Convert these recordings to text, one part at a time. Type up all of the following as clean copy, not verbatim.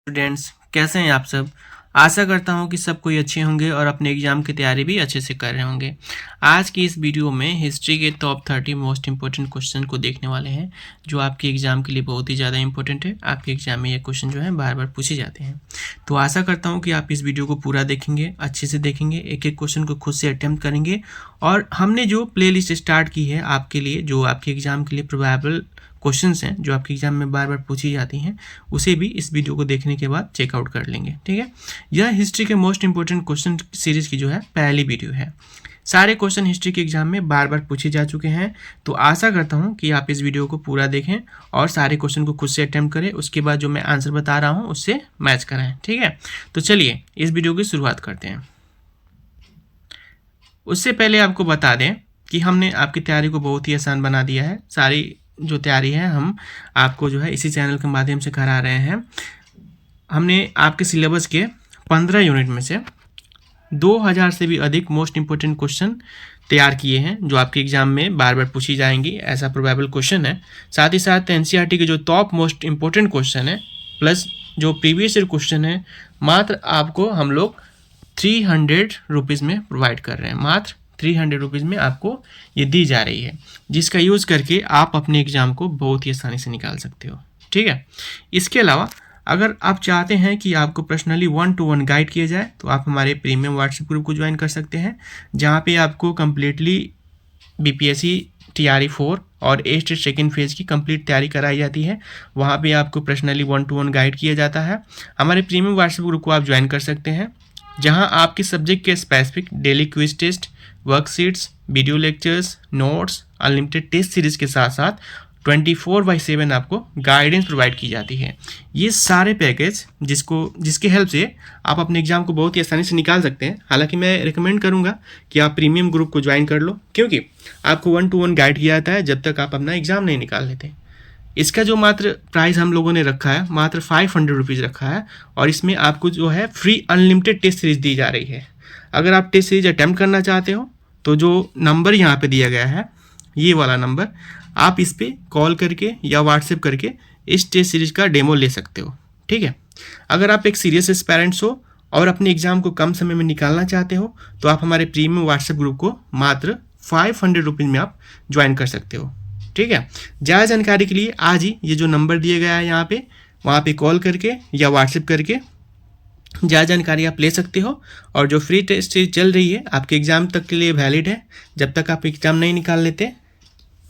Students कैसे हैं आप सब। आशा करता हूं कि सब कोई अच्छे होंगे और अपने एग्ज़ाम की तैयारी भी अच्छे से कर रहे होंगे। आज की इस वीडियो में हिस्ट्री के टॉप 30 मोस्ट इंपॉर्टेंट क्वेश्चन को देखने वाले हैं, जो आपके एग्ज़ाम के लिए बहुत ही ज़्यादा इंपॉर्टेंट है। आपके एग्ज़ाम में ये क्वेश्चन जो है बार बार पूछे जाते हैं। तो आशा करता हूँ कि आप इस वीडियो को पूरा देखेंगे, अच्छे से देखेंगे, एक एक क्वेश्चन को खुद से अटैम्प्ट करेंगे। और हमने जो प्ले लिस्ट स्टार्ट की है आपके लिए, जो आपके एग्ज़ाम के लिए प्रोबेबल क्वेश्चंस हैं जो आपके एग्जाम में बार बार पूछी जाती हैं, उसे भी इस वीडियो को देखने के बाद चेकआउट कर लेंगे। ठीक है, यह हिस्ट्री के मोस्ट इंपॉर्टेंट क्वेश्चन सीरीज की जो है पहली वीडियो है। सारे क्वेश्चन हिस्ट्री के एग्जाम में बार बार पूछे जा चुके हैं, तो आशा करता हूं कि आप इस वीडियो को पूरा देखें और सारे क्वेश्चन को खुद से अटेम्प्ट करें। उसके बाद जो मैं आंसर बता रहा हूँ उससे मैच कराएं। ठीक है, तो चलिए इस वीडियो की शुरुआत करते हैं। उससे पहले आपको बता दें कि हमने आपकी तैयारी को बहुत ही आसान बना दिया है। सारी जो तैयारी है हम आपको जो है इसी चैनल के माध्यम से करा रहे हैं। हमने आपके सिलेबस के 15 यूनिट में से 2000 से भी अधिक मोस्ट इंपॉर्टेंट क्वेश्चन तैयार किए हैं, जो आपके एग्जाम में बार बार पूछी जाएंगी, ऐसा प्रोबेबल क्वेश्चन है। साथ ही साथ एनसीईआरटी के जो टॉप मोस्ट इंपॉर्टेंट क्वेश्चन है प्लस जो प्रीवियस ईयर क्वेश्चन है, मात्र आपको हम लोग 300 रुपीज़ में प्रोवाइड कर रहे हैं। मात्र 300 रुपीज़ में आपको ये दी जा रही है, जिसका यूज़ करके आप अपने एग्ज़ाम को बहुत ही आसानी से निकाल सकते हो। ठीक है, इसके अलावा अगर आप चाहते हैं कि आपको पर्सनली 1-to-1 गाइड किया जाए, तो आप हमारे प्रीमियम व्हाट्सएप ग्रुप को ज्वाइन कर सकते हैं, जहाँ पे आपको कम्प्लीटली बीपीएससी टीआरई 4 और ए स्टेट सेकेंड फेज़ की कंप्लीट तैयारी कराई जाती है। वहाँ पे आपको पर्सनली 1-to-1 गाइड किया जाता है। हमारे प्रीमियम व्हाट्सएप ग्रुप को आप ज्वाइन कर सकते हैं, जहाँ आपके सब्जेक्ट के specific daily quiz test, worksheets, video lectures, notes, unlimited test series के साथ साथ 24/7 आपको गाइडेंस प्रोवाइड की जाती है। ये सारे पैकेज जिसके हेल्प से आप अपने एग्जाम को बहुत ही आसानी से निकाल सकते हैं। हालांकि मैं रिकमेंड करूंगा कि आप प्रीमियम ग्रुप को ज्वाइन कर लो, क्योंकि आपको 1-to-1 गाइड किया जाता है जब तक आप अपना एग्जाम नहीं निकाल लेते। इसका जो मात्र प्राइस हम लोगों ने रखा है, मात्र 500 रुपीज़ रखा है, और इसमें आपको जो है फ्री अनलिमिटेड टेस्ट सीरीज दी जा रही है। अगर आप टेस्ट सीरीज अटैम्प्ट करना चाहते हो तो जो नंबर यहाँ पे दिया गया है, ये वाला नंबर, आप इस पर कॉल करके या व्हाट्सएप करके इस टेस्ट सीरीज का डेमो ले सकते हो। ठीक है, अगर आप एक सीरियस एस्पायरेंट्स हो और अपने एग्जाम को कम समय में निकालना चाहते हो, तो आप हमारे प्रीमियम व्हाट्सएप ग्रुप को मात्र 500 रुपीज़ में आप ज्वाइन कर सकते हो। ठीक है, ज़्यादा जानकारी के लिए आज ही ये जो नंबर दिया गया है यहाँ पे, वहाँ पे कॉल करके या व्हाट्सएप करके ज़्यादा जानकारी आप ले सकते हो। और जो फ्री टेस्ट चल रही है आपके एग्ज़ाम तक के लिए वैलिड है, जब तक आप एग्ज़ाम नहीं निकाल लेते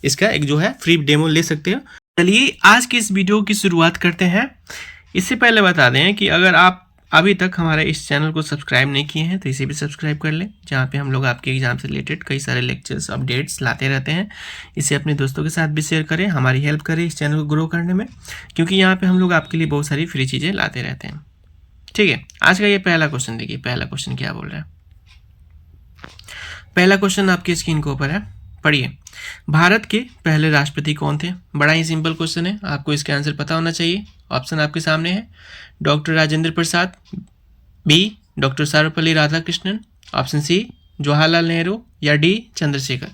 इसका एक जो है फ्री डेमो ले सकते हो। चलिए आज की इस वीडियो की शुरुआत करते हैं। इससे पहले बता दें कि अगर आप अभी तक हमारे इस चैनल को सब्सक्राइब नहीं किए हैं तो इसे भी सब्सक्राइब कर लें, जहाँ पे हम लोग आपके एग्जाम से रिलेटेड कई सारे लेक्चर्स अपडेट्स लाते रहते हैं। इसे अपने दोस्तों के साथ भी शेयर करें, हमारी हेल्प करें इस चैनल को ग्रो करने में, क्योंकि यहाँ पे हम लोग आपके लिए बहुत सारी फ्री चीज़ें लाते रहते हैं। ठीक है, आज का ये पहला क्वेश्चन देखिए। पहला क्वेश्चन क्या बोल रहा है? पहला क्वेश्चन आपकी स्क्रीन के ऊपर है, पढ़िए। भारत के पहले राष्ट्रपति कौन थे? बड़ा ही सिंपल क्वेश्चन है, आपको इसका आंसर पता होना चाहिए। ऑप्शन आपके सामने है, doctor Rajendra Prasad, B doctor Sarvepalli Radhakrishnan, option C Jawaharlal Nehru, या डी चंद्रशेखर।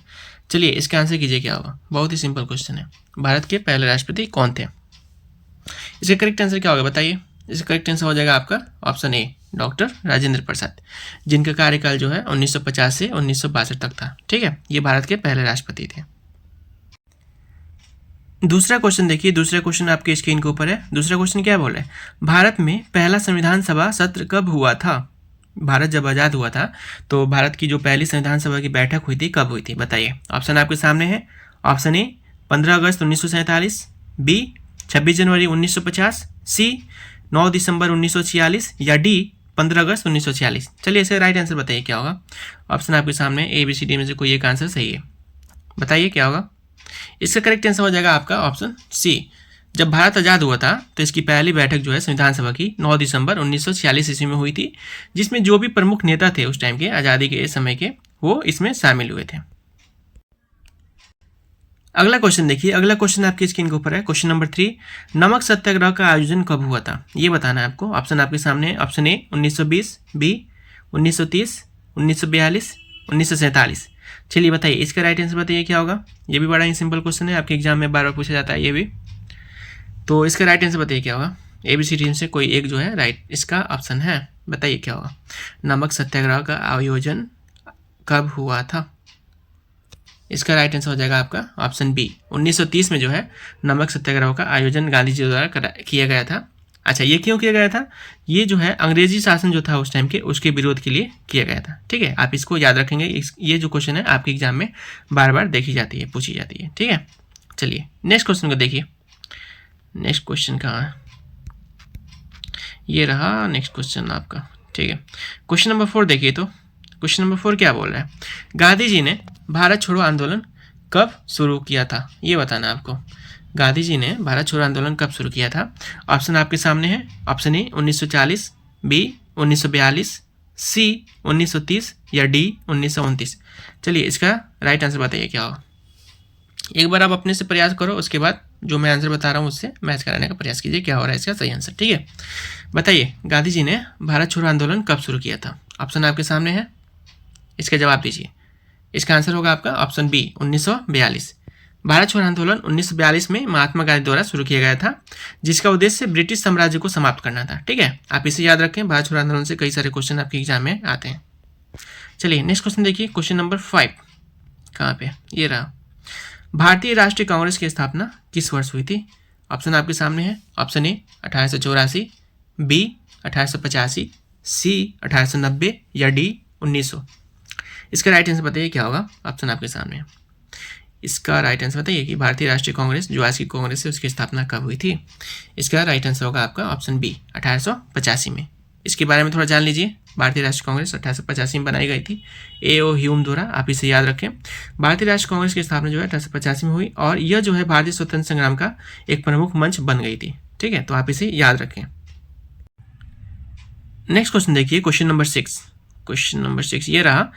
चलिए इसका आंसर कीजिए क्या होगा। बहुत ही सिंपल क्वेश्चन है, भारत के पहले राष्ट्रपति कौन थे? इसका करेक्ट आंसर क्या होगा बताइए? इसका करेक्ट आंसर हो जाएगा आपका ऑप्शन ए, डॉक्टर राजेंद्र प्रसाद, जिनका कार्यकाल जो है 1950 से 1962 तक था। ठीक है, ये भारत के पहले राष्ट्रपति थे। दूसरा क्वेश्चन देखिए, दूसरा क्वेश्चन आपके स्क्रीन के ऊपर है। दूसरा क्वेश्चन क्या बोल रहा है? भारत में पहला संविधान सभा सत्र कब हुआ था? भारत जब आज़ाद हुआ था तो भारत की जो पहली संविधान सभा की बैठक हुई थी, कब हुई थी बताइए? ऑप्शन आपके सामने है। ऑप्शन ए 15 अगस्त 1947, बी 26 जनवरी 1950, सी 9 दिसंबर 1946, या डी 15 अगस्त 1946। चलिए इसका राइट आंसर बताइए क्या होगा। ऑप्शन आपके सामने ABCD में से कोई एक आंसर सही है, बताइए क्या होगा। इसका करेक्ट आंसर हो जाएगा आपका ऑप्शन सी। जब भारत आज़ाद हुआ था तो इसकी पहली बैठक जो है संविधान सभा की 9 दिसंबर 1946 ईस्वी में हुई थी, जिसमें जो भी प्रमुख नेता थे उस टाइम के, आज़ादी के समय के, वो इसमें शामिल हुए थे। अगला क्वेश्चन देखिए, अगला क्वेश्चन आपकी स्क्रीन के ऊपर है। क्वेश्चन नंबर 3, नमक सत्याग्रह का आयोजन कब हुआ था? ये बताना है आपको। ऑप्शन आपके सामने, ऑप्शन ए 1920, बी 1930, 1942, 1947। चलिए बताइए इसका राइट आंसर बताइए क्या होगा। ये भी बड़ा ही सिंपल क्वेश्चन है, आपके एग्जाम में बार बार पूछा जाता है ये भी। तो इसका राइट आंसर बताइए क्या होगा। ABCD से कोई एक जो है राइट इसका ऑप्शन है। बताइए क्या होगा। नमक सत्याग्रह का आयोजन कब हुआ था? इसका राइट आंसर हो जाएगा आपका ऑप्शन बी। 1930 में जो है नमक सत्याग्रह का आयोजन गांधी जी द्वारा किया गया था। अच्छा, ये क्यों किया गया था? ये जो है अंग्रेजी शासन जो था उस टाइम के, उसके विरोध के लिए किया गया था। ठीक है, आप इसको याद रखेंगे। ये जो क्वेश्चन है आपके एग्जाम में बार बार देखी जाती है, पूछी जाती है। ठीक है, चलिए नेक्स्ट क्वेश्चन को देखिए। नेक्स्ट क्वेश्चन कहाँ है? ये रहा नेक्स्ट क्वेश्चन आपका। ठीक है, क्वेश्चन नंबर 4 देखिए। तो क्वेश्चन नंबर 4 क्या बोल रहा है? गांधी जी ने भारत छोड़ो आंदोलन कब शुरू किया था? ये बताना आपको। गांधी जी ने भारत छोड़ो आंदोलन कब शुरू किया था? ऑप्शन आपके सामने है। ऑप्शन ए 1940, बी 1942, सी 1930 या डी 1929। चलिए इसका राइट आंसर बताइए क्या होगा। एक बार आप अपने से प्रयास करो, उसके बाद जो मैं आंसर बता रहा हूँ उससे मैच कराने का प्रयास कीजिए क्या हो रहा है इसका सही आंसर। ठीक है, बताइए गांधी जी ने भारत छोड़ो आंदोलन कब शुरू किया था? ऑप्शन आपके सामने है, इसका जवाब दीजिए। इसका आंसर होगा आपका ऑप्शन बी 1942। भारत छोड़ो आंदोलन 1942 में महात्मा गांधी द्वारा शुरू किया गया था, जिसका उद्देश्य ब्रिटिश साम्राज्य को समाप्त करना था। ठीक है, आप इसे याद रखें। भारत छोड़ो आंदोलन से कई सारे क्वेश्चन आपके एग्जाम में आते हैं। चलिए नेक्स्ट क्वेश्चन देखिए। क्वेश्चन नंबर 5 कहाँ पे? ये रहा। भारतीय राष्ट्रीय कांग्रेस की स्थापना किस वर्ष हुई थी? ऑप्शन आपके सामने है। ऑप्शन ए 1884, बी 1885, सी 1890 या डी 1900। इसका राइट आंसर बताइए क्या होगा। ऑप्शन आपके सामने है। इसका राइट आंसर बताइए कि भारतीय राष्ट्रीय कांग्रेस जो आज की कांग्रेस है उसकी स्थापना कब हुई थी? इसका राइट आंसर होगा आपका ऑप्शन बी 1885 में। इसके बारे में थोड़ा जान लीजिए। भारतीय राष्ट्रीय कांग्रेस 1885 में बनाई गई थी A.O. ह्यूम द्वारा। आप इसे याद रखें। भारतीय राष्ट्रीय कांग्रेस की स्थापना जो है 1885 में हुई और यह जो है भारतीय स्वतंत्र संग्राम का एक प्रमुख मंच बन गई थी। ठीक है, तो आप इसे याद रखें। नेक्स्ट क्वेश्चन देखिए। Question number 6। क्वेश्चन नंबर 6 ये रहा।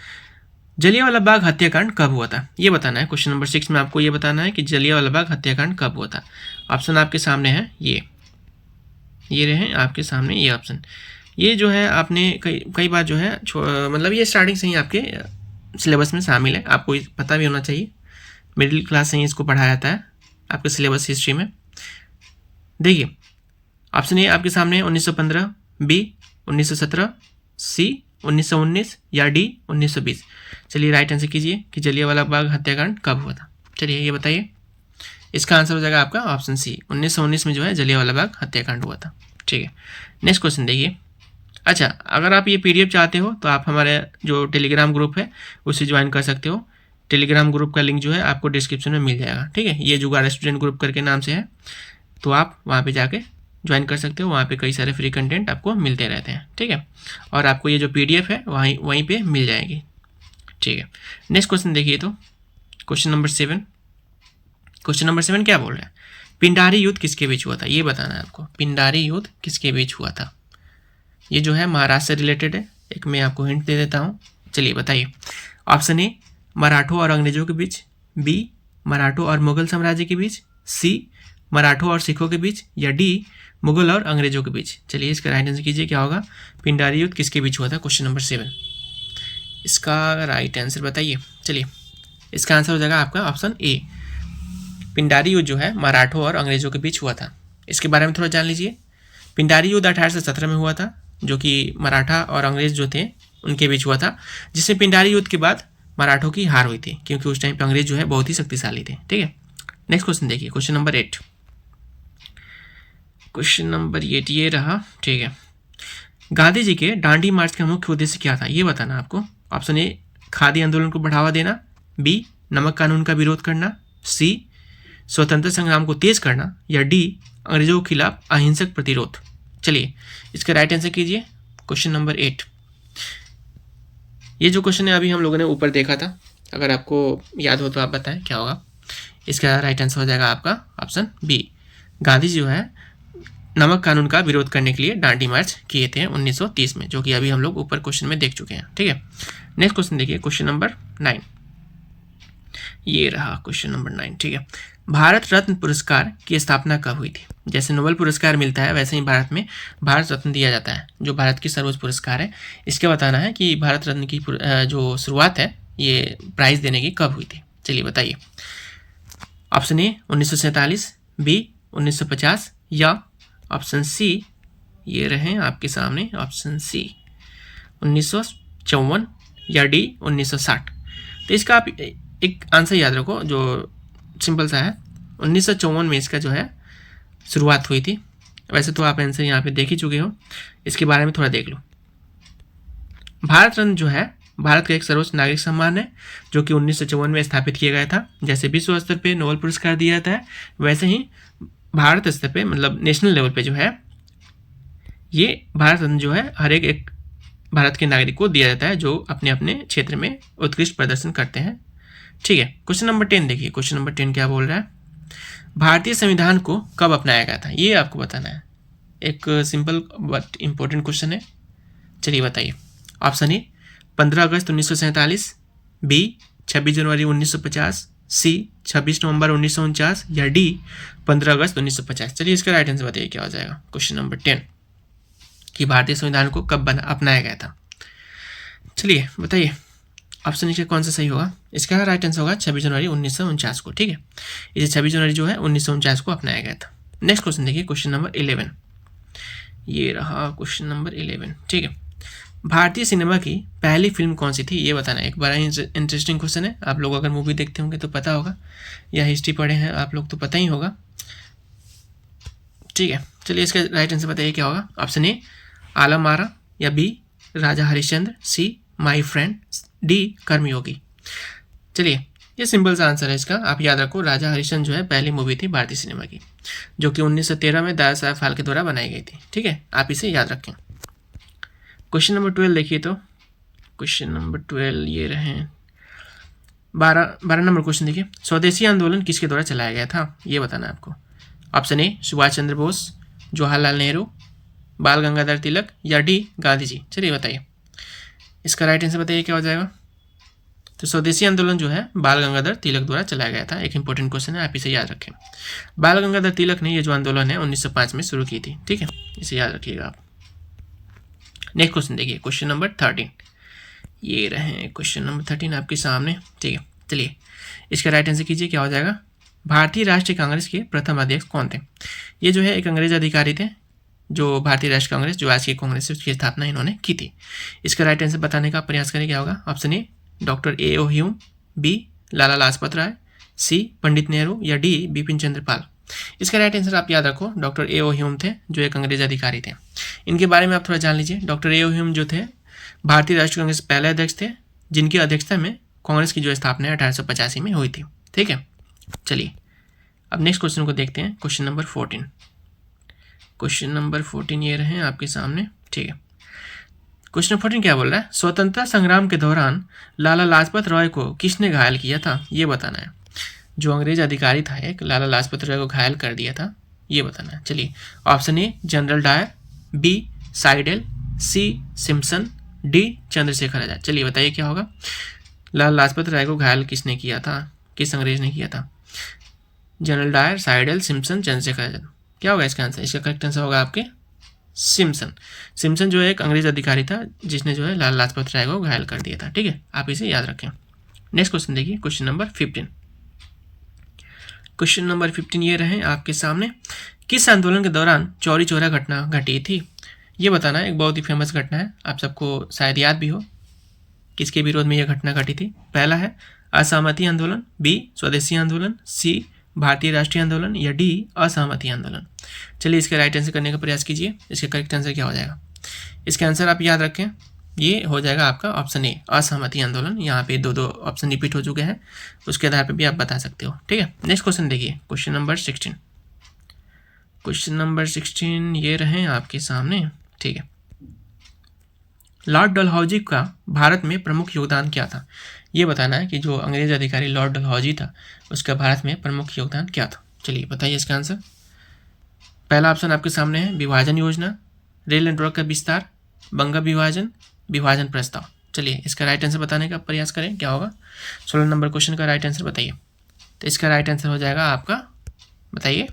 जलियांवाला बाग हत्याकांड कब हुआ था? ये बताना है। क्वेश्चन नंबर 6 में आपको ये बताना है कि जलियांवाला बाग हत्याकांड कब हुआ था। ऑप्शन आपके सामने है। ये रहे आपके सामने ये ऑप्शन। ये जो है आपने कई बार जो है मतलब ये स्टार्टिंग से ही आपके सिलेबस में शामिल है, आपको पता भी होना चाहिए। मिडिल क्लास से ही इसको पढ़ाया जाता है आपके सिलेबस हिस्ट्री में। देखिए ऑप्शन ए आपके सामने 1915, बी 1917, सी 1919 या डी 1920। चलिए राइट आंसर कीजिए कि जलियांवाला बाग हत्याकांड कब हुआ था। चलिए ये बताइए। इसका आंसर हो जाएगा आपका ऑप्शन सी 1919 में जो है जलियांवाला बाग हत्याकांड हुआ था। ठीक है, नेक्स्ट क्वेश्चन देखिए। अच्छा, अगर आप ये PDF चाहते हो तो आप हमारे जो टेलीग्राम ग्रुप है उसे ज्वाइन कर सकते हो। टेलीग्राम ग्रुप का लिंक जो है आपको डिस्क्रिप्शन में मिल जाएगा। ठीक है, ये जुगाड़ स्टूडेंट ग्रुप करके नाम से है, तो आप वहाँ पे जाके ज्वाइन कर सकते हो। वहाँ पे कई सारे फ्री कंटेंट आपको मिलते रहते हैं। ठीक है, और आपको ये जो PDF है वहीं पे मिल जाएगी। ठीक है, नेक्स्ट क्वेश्चन देखिए। तो क्वेश्चन नंबर 7। क्वेश्चन नंबर 7 क्या बोल रहा है? पिंडारी युद्ध किसके बीच हुआ था? ये बताना है आपको। पिंडारी युद्ध किसके बीच हुआ था? ये जो है महाराष्ट्र से रिलेटेड है। एक मैं आपको हिंट दे देता हूँ। चलिए बताइए। ऑप्शन ए मराठों और अंग्रेजों के बीच, बी मराठों और मुगल साम्राज्य के बीच, सी मराठों और सिखों के बीच या डी मुगल और अंग्रेजों के बीच। चलिए इसका राइट आंसर कीजिए क्या होगा। पिंडारी युद्ध किसके बीच हुआ था? Question number 7। इसका राइट आंसर बताइए। चलिए इसका आंसर हो जाएगा आपका ऑप्शन ए। पिंडारी युद्ध जो है मराठों और अंग्रेजों के बीच हुआ था। इसके बारे में थोड़ा जान लीजिए। पिंडारी युद्ध 1817 में हुआ था, जो कि मराठा और अंग्रेज जो थे उनके बीच हुआ था, जिसमें पिंडारी युद्ध के बाद मराठों की हार हुई थी, क्योंकि उस टाइम पे अंग्रेज जो है बहुत ही शक्तिशाली थे। ठीक है, नेक्स्ट क्वेश्चन देखिए। Question number 8। क्वेश्चन नंबर 8 ये रहा। ठीक है, गांधी जी के दांडी मार्च का मुख्य उद्देश्य क्या था? ये बताना आपको। ऑप्शन ए खादी आंदोलन को बढ़ावा देना, बी नमक कानून का विरोध करना, सी स्वतंत्र संग्राम को तेज करना या डी अंग्रेजों के खिलाफ अहिंसक प्रतिरोध। चलिए इसका राइट आंसर कीजिए। Question number 8। ये जो क्वेश्चन है अभी हम लोगों ने ऊपर देखा था, अगर आपको याद हो तो आप बताएं क्या होगा। इसका राइट आंसर हो जाएगा आपका ऑप्शन बी। गांधी जी जो है नमक कानून का विरोध करने के लिए दांडी मार्च किए थे 1930 में, जो कि अभी हम लोग ऊपर क्वेश्चन में देख चुके हैं। ठीक है, नेक्स्ट क्वेश्चन देखिए। क्वेश्चन नंबर 9 ये रहा। Question number 9। ठीक है, भारत रत्न पुरस्कार की स्थापना कब हुई थी? जैसे नोबेल पुरस्कार मिलता है वैसे ही भारत में भारत रत्न दिया जाता है, जो भारत की सर्वोच्च पुरस्कार है। इसके बताना है कि भारत रत्न की जो शुरुआत है ये प्राइज देने की कब हुई थी। चलिए बताइए। ऑप्शन ए 1947, बी 1950 या ऑप्शन सी ये रहे आपके सामने, ऑप्शन सी 1954 या डी 1960। तो इसका आप एक आंसर याद रखो जो सिंपल सा है, 1954 में इसका जो है शुरुआत हुई थी। वैसे तो आप आंसर यहाँ पे देख ही चुके हो, इसके बारे में थोड़ा देख लो। भारत रत्न जो है भारत का एक सर्वोच्च नागरिक सम्मान है जो कि 1954 में स्थापित किया गया था। जैसे विश्व स्तर पे नोबेल पुरस्कार दिया जाता है, वैसे ही भारत स्तर पे मतलब नेशनल लेवल पे जो है ये भारत रत्न जो है हर एक भारत के नागरिक को दिया जाता है जो अपने अपने क्षेत्र में उत्कृष्ट प्रदर्शन करते हैं। ठीक है, क्वेश्चन नंबर 10 देखिए। क्वेश्चन नंबर 10 क्या बोल रहा है, भारतीय संविधान को कब अपनाया गया था, ये आपको बताना है। एक सिंपल बट इम्पोर्टेंट क्वेश्चन है, चलिए बताइए। ऑप्शन ए 15 अगस्त 1947, बी 26 जनवरी 1950, सी 26 नवंबर 1949 या डी 15 अगस्त 1950। चलिए इसका राइट आंसर बताइए क्या हो जाएगा। क्वेश्चन नंबर 10 कि भारतीय संविधान को कब अपनाया गया था। चलिए बताइए ऑप्शन नीचे कौन सा सही होगा। इसका राइट आंसर होगा 26 जनवरी 1949 को। ठीक है, इसे 26 जनवरी जो है 1949 को अपनाया गया था। नेक्स्ट क्वेश्चन देखिए, क्वेश्चन नंबर 11 ये रहा क्वेश्चन नंबर 11। ठीक है, भारतीय सिनेमा की पहली फिल्म कौन सी थी ये बताना है। एक बड़ा इंटरेस्टिंग क्वेश्चन है, आप लोग अगर मूवी देखते होंगे तो पता होगा, या हिस्ट्री पढ़े हैं आप लोग तो पता ही होगा। ठीक है, चलिए इसका राइट आंसर बताइए क्या होगा। ऑप्शन ए आलम आरा, या B Raja Harishchandra, C my friend, D Karmayogi. चलिए ये सिंपल सा आंसर है इसका, आप याद रखो राजा हरिश्चंद्र जो है पहली मूवी थी भारतीय सिनेमा की, जो कि 1913 में दादा साहब फाल्के द्वारा बनाई गई थी। ठीक है, आप इसे याद रखें। क्वेश्चन नंबर 12 देखिए, तो क्वेश्चन नंबर 12 ये रहे 12 नंबर क्वेश्चन देखिए। स्वदेशी आंदोलन किसके द्वारा चलाया गया था ये बताना है आपको। ऑप्शन ए सुभाष चंद्र बोस, जवाहरलाल नेहरू, बाल गंगाधर तिलक या डी गांधी जी। चलिए बताइए इसका राइट आंसर बताइए क्या हो जाएगा। तो स्वदेशी आंदोलन जो है बाल गंगाधर तिलक द्वारा चलाया गया था। एक इंपॉर्टेंट क्वेश्चन है, आप इसे याद रखें। बाल गंगाधर तिलक ने ये जो आंदोलन है 1905 में शुरू की थी। ठीक है, इसे याद रखिएगा आप। नेक्स्ट क्वेश्चन देखिए, क्वेश्चन नंबर 13 ये रहे क्वेश्चन नंबर 13 आपके सामने। ठीक है, चलिए इसका राइट आंसर कीजिए क्या हो जाएगा। भारतीय राष्ट्रीय कांग्रेस के प्रथम अध्यक्ष कौन थे। ये जो है एक अंग्रेज अधिकारी थे जो भारतीय राष्ट्रीय कांग्रेस जो आज की कांग्रेस है उसकी स्थापना इन्होंने की थी। इसका राइट आंसर बताने का प्रयास करें क्या होगा। Option A doctor A O. Hume, B Lala Lajpat Rai, C Pandit Nehru या डी बिपिन चंद्र पाल। इसका राइट आंसर आप याद रखो, डॉक्टर ए.ओ. ह्यूम थे जो एक अंग्रेज अधिकारी थे। इनके बारे में आप थोड़ा जान लीजिए। Doctor A O. ह्यूम जो थे भारतीय राष्ट्रीय कांग्रेस पहले अध्यक्ष थे, जिनकी अध्यक्षता में कांग्रेस की जो स्थापना है 1885 में हुई थी। ठीक है, चलिए अब नेक्स्ट क्वेश्चन को देखते हैं। क्वेश्चन नंबर 14 क्वेश्चन नंबर 14 ये रहे आपके सामने। ठीक है, क्वेश्चन 14 क्या बोल रहा है, स्वतंत्रता संग्राम के दौरान लाला लाजपत राय को किसने घायल किया था ये बताना है। जो अंग्रेज अधिकारी था एक लाला लाजपत राय को घायल कर दिया था ये बताना है। चलिए option A General Dyer, B साइडेल, C Simpson, D Chandrashekhar Azad. चलिए बताइए क्या होगा। लाला लाजपत राय को घायल किसने किया था, किस अंग्रेज ने किया था। General Dyer, साइडेल, Simpson, Chandrashekhar Azad. क्या होगा इसका आंसर। इसका करेक्ट आंसर होगा आपके सिम्पसन। सिम्पसन जो है एक अंग्रेज अधिकारी था जिसने जो है लाला लाजपत राय को घायल कर दिया था। ठीक है, आप इसे याद रखें। नेक्स्ट क्वेश्चन देखिए, क्वेश्चन नंबर 15 क्वेश्चन नंबर 15 ये रहे आपके सामने। किस आंदोलन के दौरान चौरी चौरा घटना घटी थी ये बताना है। एक बहुत ही फेमस घटना है, आप सबको शायद याद भी हो किसके विरोध में यह घटना घटी थी। पहला है असहमति आंदोलन, बी स्वदेशी आंदोलन, सी भारतीय राष्ट्रीय आंदोलन या डी असहमति आंदोलन। चलिए इसका राइट आंसर करने का प्रयास कीजिए। इसका करेक्ट आंसर क्या हो जाएगा। इसका आंसर आप याद रखें, ये हो जाएगा आपका ऑप्शन ए असहमति आंदोलन। यहाँ पे दो ऑप्शन रिपीट हो चुके हैं, उसके आधार पर भी आप बता सकते हो। ठीक है, नेक्स्ट क्वेश्चन देखिए, क्वेश्चन नंबर 16 क्वेश्चन नंबर 16 ये रहे आपके सामने। ठीक है, लॉर्ड डलहौजी का भारत में प्रमुख योगदान क्या था ये बताना है कि जो अंग्रेज अधिकारी लॉर्ड डलहौजी था उसका भारत में प्रमुख योगदान क्या था। चलिए बताइए इसका आंसर। पहला ऑप्शन आपके सामने है विभाजन योजना, रेल नेटवर्क का विस्तार, बंगा विभाजन, विभाजन प्रस्ताव। चलिए इसका राइट आंसर बताने का प्रयास करें क्या होगा। 16 नंबर क्वेश्चन का राइट आंसर बताइए। तो इसका राइट आंसर हो जाएगा आपका, बताइए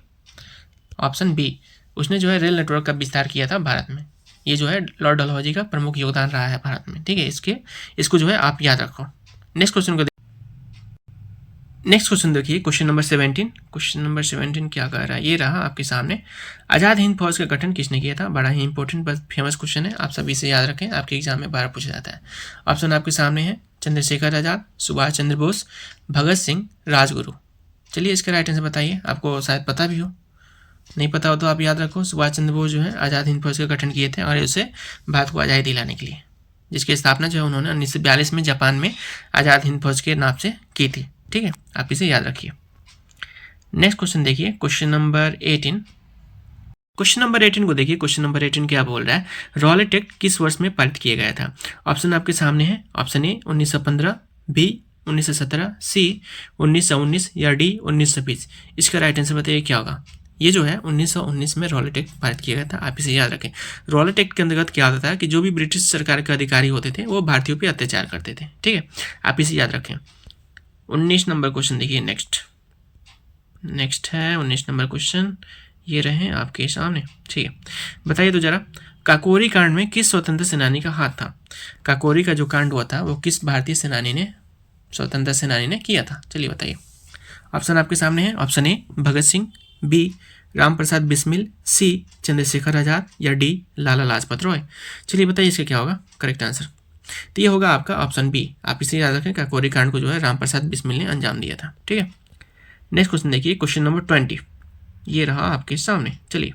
ऑप्शन बी, उसने जो है रेल नेटवर्क का विस्तार किया था भारत में। ये जो है लॉर्ड डलहौजी का प्रमुख योगदान रहा है भारत में। ठीक है, इसको जो है आप याद रखो। नेक्स्ट क्वेश्चन को नेक्स्ट क्वेश्चन देखिए, क्वेश्चन नंबर 17। क्वेश्चन नंबर 17 क्या कह रहा है, ये रहा आपके सामने। आज़ाद हिंद फौज का गठन किसने किया था? बड़ा ही इंपॉर्टेंट बस फेमस क्वेश्चन है, आप सभी से याद रखें, आपके एग्जाम में बार पूछा जाता है। ऑप्शन आपके सामने है, चंद्रशेखर आज़ाद, सुभाष चंद्र बोस, भगत सिंह, राजगुरु। चलिए इसका राइट आंसर बताइए, आपको शायद पता भी हो, नहीं पता हो तो आप याद रखो, सुभाष चंद्र बोस जो है आज़ाद हिंद फौज का गठन किए थे, और उसे भारत को आज़ादी दिलाने के लिए, जिसकी स्थापना जो है उन्होंने 1942 में जापान में आज़ाद हिंद फौज के नाम से की थी। ठीक है, आप इसे याद रखिए। नेक्स्ट क्वेश्चन देखिए, क्वेश्चन नंबर 18। क्वेश्चन नंबर 18 को देखिए, क्वेश्चन नंबर 18 क्या बोल रहा है, रॉलेट एक्ट किस वर्ष में पारित किया गया था? ऑप्शन आपके सामने है, ऑप्शन ए 1915, बी 1917, सी 1919 या डी 1920। इसका राइट आंसर बताइए क्या होगा। ये जो है 1919 में रॉलेट एक्ट पारित किया गया था, आप इसे याद रखें। रॉलेट एक्ट के अंतर्गत क्या होता था कि जो भी ब्रिटिश सरकार के अधिकारी होते थे वो भारतीयों पे अत्याचार करते थे। ठीक है, आप इसे याद रखें। 19 नंबर क्वेश्चन देखिए, नेक्स्ट है 19 नंबर क्वेश्चन, ये रहे आपके सामने। ठीक है, बताइए तो जरा, काकोरी कांड में किस स्वतंत्र सेनानी का हाथ था? काकोरी का जो कांड हुआ था वो किस भारतीय सेनानी ने, स्वतंत्र सेनानी ने किया था? चलिए बताइए। ऑप्शन आपके सामने है, option A Bhagat Singh, B Ram Prasad Bismil, C Chandrashekhar Azad या डी लाला लाजपत राय। चलिए बताइए इसका क्या होगा करेक्ट आंसर। तो ये होगा आपका ऑप्शन बी। आप इसे याद रखें, काकोरी कांड को जो है राम प्रसाद बिस्मिल ने अंजाम दिया था। ठीक है, नेक्स्ट क्वेश्चन देखिए, क्वेश्चन नंबर 20, ये रहा आपके सामने। चलिए,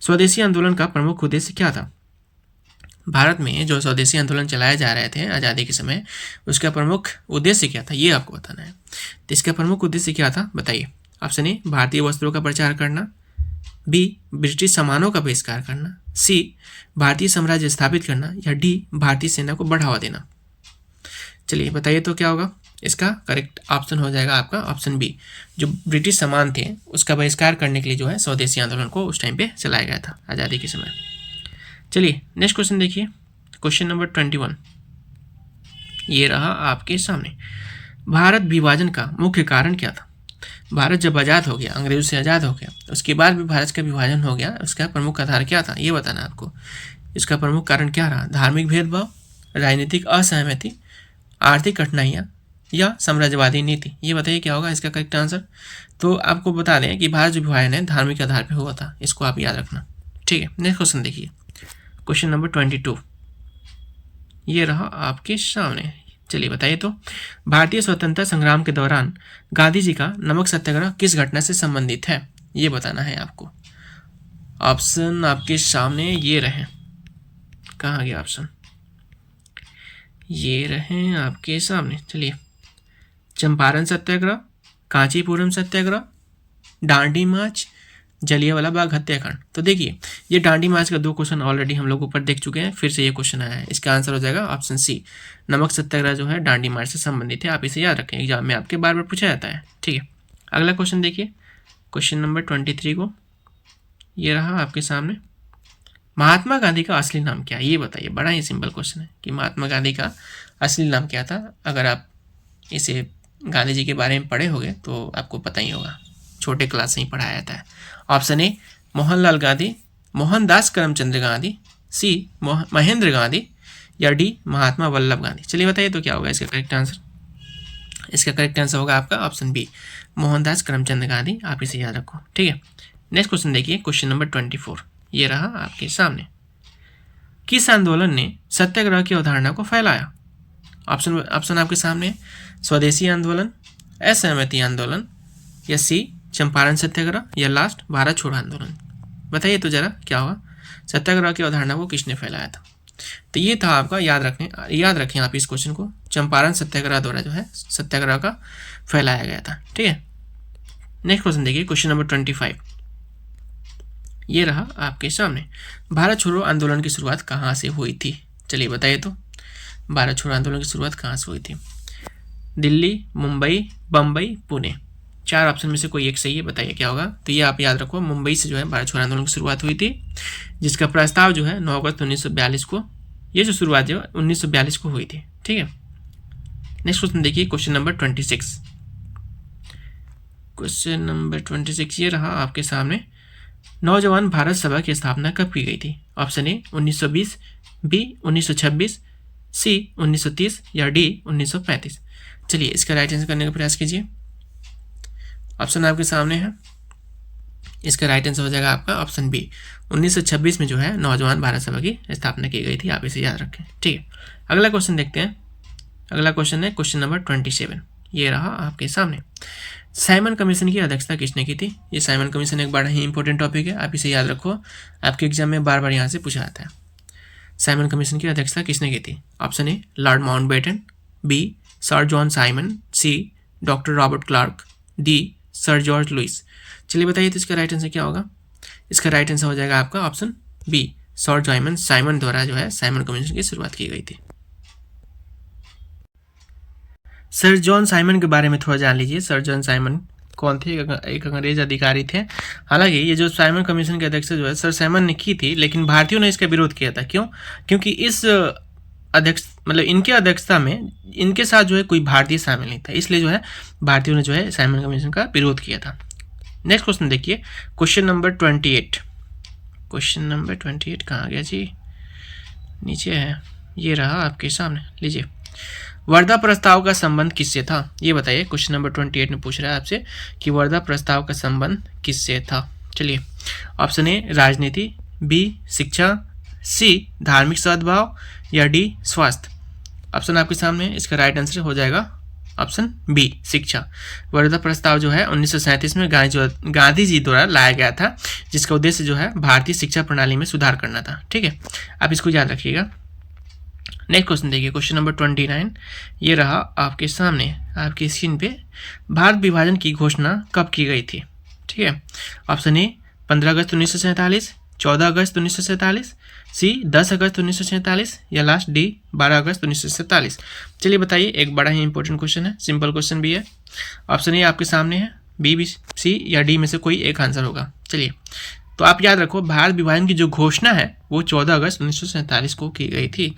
स्वदेशी आंदोलन का प्रमुख उद्देश्य क्या था? भारत में जो स्वदेशी आंदोलन चलाए जा रहे थे आज़ादी के समय, उसका प्रमुख उद्देश्य क्या था, ये आपको बताना है। तो इसका प्रमुख उद्देश्य क्या था बताइए। ऑप्शन ए भारतीय वस्त्रों का प्रचार करना, बी ब्रिटिश सामानों का बहिष्कार करना, सी भारतीय साम्राज्य स्थापित करना या डी भारतीय सेना को बढ़ावा देना। चलिए बताइए तो क्या होगा। इसका करेक्ट ऑप्शन हो जाएगा आपका ऑप्शन बी, जो ब्रिटिश सामान थे उसका बहिष्कार करने के लिए जो है स्वदेशी आंदोलन को उस टाइम पे चलाया गया था आज़ादी के समय। चलिए नेक्स्ट क्वेश्चन देखिए, क्वेश्चन नंबर 21, ये रहा आपके सामने। भारत विभाजन का मुख्य कारण क्या था? भारत जब आज़ाद हो गया, अंग्रेजों से आज़ाद हो गया, उसके बाद भी भारत का विभाजन हो गया, उसका प्रमुख आधार क्या था ये बताना आपको। इसका प्रमुख कारण क्या रहा? धार्मिक भेदभाव, राजनीतिक असहमति, आर्थिक कठिनाइयाँ या साम्राज्यवादी नीति। ये बताइए क्या होगा इसका करेक्ट आंसर। तो आपको बता दें कि भारत जो विभाजन है धार्मिक आधार पर हुआ था, इसको आप याद रखना। ठीक है, नेक्स्ट क्वेश्चन देखिए, क्वेश्चन नंबर 22, ये रहा आपके सामने। चलिए बताइए तो, भारतीय स्वतंत्रता संग्राम के दौरान गांधी जी का नमक सत्याग्रह किस घटना से संबंधित है, ये बताना है आपको। ऑप्शन आपके सामने ये रहे, कहाँ गया ऑप्शन, ये रहे आपके सामने। चलिए, चंपारण सत्याग्रह, कांचीपुरम सत्याग्रह, दांडी मार्च, जलियांवाला बाग हत्याकांड। तो देखिए, ये दांडी मार्च का 2 क्वेश्चन ऑलरेडी हम लोग ऊपर देख चुके हैं, फिर से ये क्वेश्चन आया है। इसका आंसर हो जाएगा ऑप्शन सी, नमक सत्याग्रह जो है दांडी मार्च से संबंधित है। आप इसे याद रखें, एग्जाम में आपके बार बार पूछा जाता है। ठीक है, अगला क्वेश्चन देखिए, क्वेश्चन नंबर 23 को, ये रहा आपके सामने। महात्मा गांधी का असली नाम क्या है ये बताइए। बड़ा ही सिंपल क्वेश्चन है कि महात्मा गांधी का असली नाम क्या था। अगर आप इसे गांधी जी के बारे में पढ़े होंगे तो आपको पता ही होगा, छोटे क्लास से ही पढ़ाया जाता है। ऑप्शन ए मोहनलाल गांधी, मोहनदास करमचंद गांधी, सी महेंद्र गांधी या डी महात्मा वल्लभ गांधी। चलिए बताइए तो क्या होगा इसका करेक्ट आंसर। इसका करेक्ट आंसर होगा आपका ऑप्शन बी, मोहनदास करमचंद गांधी। आप इसे याद रखो। ठीक है, नेक्स्ट क्वेश्चन देखिए, क्वेश्चन नंबर 24, ये रहा आपके सामने। किस आंदोलन ने सत्याग्रह की अवधारणा को फैलाया? ऑप्शन आपके सामने, स्वदेशी आंदोलन, असहमति आंदोलन या सी चंपारण सत्याग्रह या लास्ट भारत छोड़ो आंदोलन। बताइए तो जरा क्या होगा, सत्याग्रह की अवधारणा को किसने फैलाया था? तो ये था आपका, याद रखें आप इस क्वेश्चन को, चंपारण सत्याग्रह द्वारा जो है सत्याग्रह का फैलाया गया था। ठीक है, नेक्स्ट क्वेश्चन देखिए, क्वेश्चन नंबर 25, ये रहा आपके सामने। भारत छोड़ो आंदोलन की शुरुआत कहाँ से हुई थी? चलिए बताइए तो, भारत छोड़ो आंदोलन की शुरुआत कहाँ से हुई थी? दिल्ली, मुंबई, बम्बई, पुणे। 4 ऑप्शन में से कोई एक सही है, बताइए क्या होगा। तो ये आप याद रखो, मुंबई से जो है भारत छोड़ो आंदोलन की शुरुआत हुई थी, जिसका प्रस्ताव जो है 9 अगस्त 1942 को, ये जो शुरुआत जो 1942 को हुई थी। ठीक है, नेक्स्ट क्वेश्चन देखिए, क्वेश्चन नंबर 26, क्वेश्चन नंबर 26 ये रहा आपके सामने। नौजवान भारत सभा की स्थापना कब की गई थी? ऑप्शन ए 1920, बी 1926, सी 1930 या डी 1935। चलिए इसका राइट आंसर करने का प्रयास कीजिए। ऑप्शन आपके सामने है, इसका राइट आंसर हो जाएगा आपका ऑप्शन बी। 1926 में जो है नौजवान भारत सभा की स्थापना की गई थी, आप इसे याद रखें। ठीक है, अगला क्वेश्चन देखते हैं। अगला क्वेश्चन है क्वेश्चन नंबर 27, ये रहा आपके सामने। साइमन कमीशन की अध्यक्षता किसने की थी? ये साइमन कमीशन एक बड़ा ही इंपॉर्टेंट टॉपिक है, आप इसे याद रखो, आपके एग्जाम में बार बार यहाँ से पूछा जाता है। साइमन कमीशन की अध्यक्षता किसने की थी? Option A Lord Mountbatten, B sir John Simon, C doctor Robert Clark, D sir George Lewis. चलिए बताइए तो इसका राइट आंसर क्या होगा? इसका राइट आंसर हो जाएगा आपका option B, sir John Simon द्वारा जो है साइमन कमीशन की शुरुआत की गई थी। सर जॉन साइमन के बारे में थोड़ा जान लीजिए। सर जॉन साइमन कौन थे? एक अंग्रेज अधिकारी थे। हालांकि ये जो साइमन कमीशन की अध्यक्षता जो है सर साइमन ने की थी, लेकिन भारतीयों ने इसका विरोध किया था। क्यों? क्योंकि इस अध्यक्ष मतलब इनके अध्यक्षता में इनके साथ जो है कोई भारतीय शामिल नहीं था, इसलिए जो है भारतीयों ने जो है साइमन कमीशन का विरोध किया था। नेक्स्ट क्वेश्चन देखिए, क्वेश्चन नंबर 28। क्वेश्चन नंबर 28 कहाँ गया जी? नीचे है, ये रहा आपके सामने, लीजिए। वर्धा प्रस्ताव का संबंध किससे था? ये बताइए, क्वेश्चन नंबर 28 में पूछ रहा है आपसे कि वर्धा प्रस्ताव का संबंध किससे था। चलिए, ऑप्शन ए राजनीति, बी शिक्षा, सी धार्मिक सद्भाव, या डी स्वास्थ्य। ऑप्शन आपके सामने, इसका राइट आंसर हो जाएगा ऑप्शन बी शिक्षा। वर्धा प्रस्ताव जो है 1937 में गांधी जी द्वारा लाया गया था, जिसका उद्देश्य जो है भारतीय शिक्षा प्रणाली में सुधार करना था। ठीक है, आप इसको याद रखिएगा। नेक्स्ट क्वेश्चन देखिए, क्वेश्चन नंबर 29, ये रहा आपके सामने आपकी स्क्रीन पे। भारत विभाजन की घोषणा कब की गई थी? ठीक है, ऑप्शन ए 15 अगस्त 1947, 14 अगस्त 1947, सी 10 अगस्त 1947, या लास्ट डी 12 अगस्त 1947। चलिए बताइए, एक बड़ा ही इंपॉर्टेंट क्वेश्चन है, सिंपल क्वेश्चन भी है। ऑप्शन ए आपके सामने है, बी सी या डी में से कोई एक आंसर होगा। चलिए, तो आप याद रखो, भारत विभाजन की जो घोषणा है वो 14 अगस्त 1947 को की गई थी।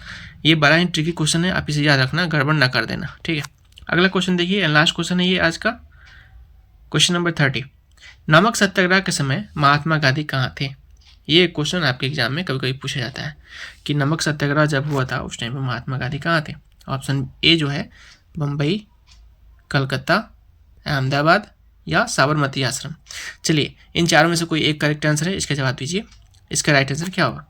ये बड़ा ही ट्रिकी क्वेश्चन है, आप इसे याद रखना, गड़बड़ ना कर देना। ठीक है, अगला क्वेश्चन देखिए, लास्ट क्वेश्चन है ये आज का, क्वेश्चन नंबर 30। नमक सत्याग्रह के समय महात्मा गांधी कहाँ थे? ये क्वेश्चन आपके एग्जाम में कभी कभी पूछा जाता है कि नमक सत्याग्रह जब हुआ था उस टाइम पर महात्मा गांधी कहाँ थे। ऑप्शन ए जो है बम्बई, कलकत्ता, अहमदाबाद, या साबरमती आश्रम। चलिए, इन चारों में से कोई एक करेक्ट आंसर है, इसका जवाब दीजिए। इसका राइट आंसर क्या होगा?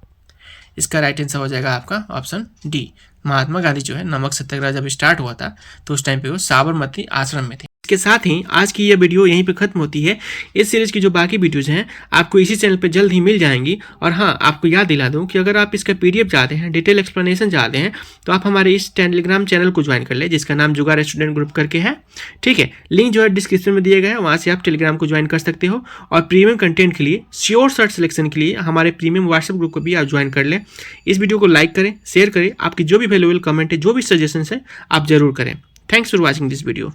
इसका राइट आंसर हो जाएगा आपका ऑप्शन डी। महात्मा गांधी जो है नमक सत्याग्रह जब स्टार्ट हुआ था तो उस टाइम पे वो साबरमती आश्रम में थे। इसके साथ ही आज की यह वीडियो यहीं पे खत्म होती है। इस सीरीज की जो बाकी वीडियोज हैं आपको इसी चैनल पे जल्द ही मिल जाएंगी। और हाँ, आपको याद दिला दूं कि अगर आप इसका PDF चाहते हैं, डिटेल एक्सप्लेनेशन चाहते हैं, तो आप हमारे इस टेलीग्राम चैनल को ज्वाइन कर ले, जिसका नाम जुगाड़ स्टूडेंट ग्रुप करके है। ठीक है, लिंक जो है डिस्क्रिप्शन में दिया गया है, वहाँ से आप टेलीग्राम को ज्वाइन कर सकते हो। और प्रीमियम कंटेंट के लिए, श्योर शॉर्ट सिलेक्शन के लिए हमारे प्रीमियम व्हाट्सएप ग्रुप को भी आप ज्वाइन कर लें। इस वीडियो को लाइक करें, शेयर करें, आपकी जो भी वैल्यूएबल कमेंट है, जो भी सजेशन है, आप जरूर करें। Thanks for watching this video.